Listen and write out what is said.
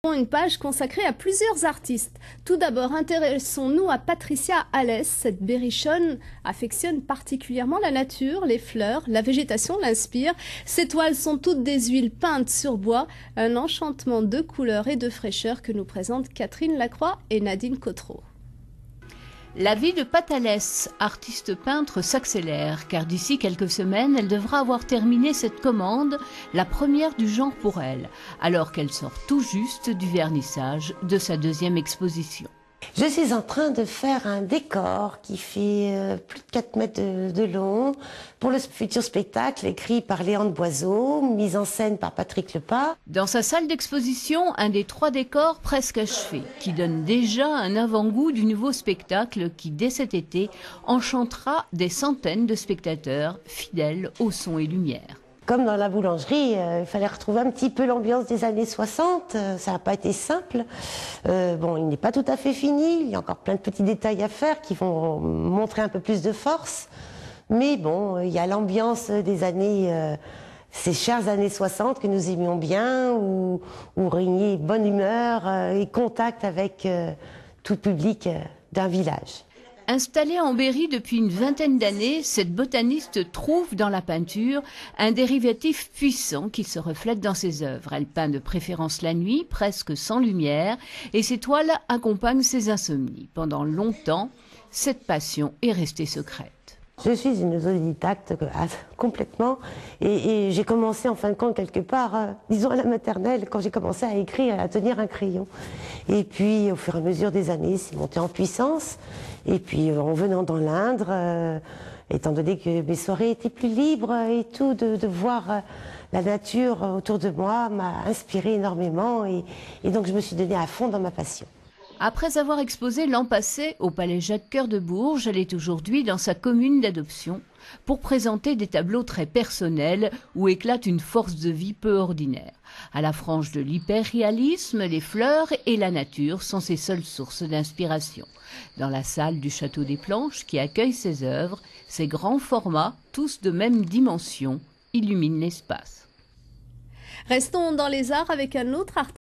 Une page consacrée à plusieurs artistes. Tout d'abord, intéressons-nous à Patricia Alès. Cette berrichonne affectionne particulièrement la nature, les fleurs, la végétation l'inspire. Ses toiles sont toutes des huiles peintes sur bois, un enchantement de couleurs et de fraîcheur que nous présentent Catherine Lacroix et Nadine Cotreau. La vie de Pat Alès, artiste peintre, s'accélère, car d'ici quelques semaines, elle devra avoir terminé cette commande, la première du genre pour elle, alors qu'elle sort tout juste du vernissage de sa deuxième exposition. Je suis en train de faire un décor qui fait plus de 4 mètres de long pour le futur spectacle écrit par Léandre Boiseau, mise en scène par Patrick Lepas. Dans sa salle d'exposition, un des 3 décors presque achevés, qui donne déjà un avant-goût du nouveau spectacle qui, dès cet été, enchantera des centaines de spectateurs fidèles au son et lumière. Comme dans la boulangerie, il fallait retrouver un petit peu l'ambiance des années 60. Ça n'a pas été simple. Bon, il n'est pas tout à fait fini. Il y a encore plein de petits détails à faire qui vont montrer un peu plus de force. Mais bon, il y a l'ambiance des années, ces chères années 60 que nous aimions bien, où régnait bonne humeur et contact avec tout public d'un village. Installée en Berry depuis une vingtaine d'années, cette botaniste trouve dans la peinture un dérivatif puissant qui se reflète dans ses œuvres. Elle peint de préférence la nuit, presque sans lumière, et ses toiles accompagnent ses insomnies. Pendant longtemps, cette passion est restée secrète. Je suis une autodidacte complètement et j'ai commencé en fin de compte quelque part, disons à la maternelle, quand j'ai commencé à écrire, à tenir un crayon. Et puis au fur et à mesure des années, c'est monté en puissance. Et puis en venant dans l'Indre, étant donné que mes soirées étaient plus libres et tout, de voir la nature autour de moi m'a inspiré énormément et donc je me suis donnée à fond dans ma passion. Après avoir exposé l'an passé au Palais Jacques-Cœur de Bourges, elle est aujourd'hui dans sa commune d'adoption pour présenter des tableaux très personnels où éclate une force de vie peu ordinaire. À la frange de l'hyperréalisme, les fleurs et la nature sont ses seules sources d'inspiration. Dans la salle du Château des Planches qui accueille ses œuvres, ces grands formats, tous de même dimension, illuminent l'espace. Restons dans les arts avec un autre artiste.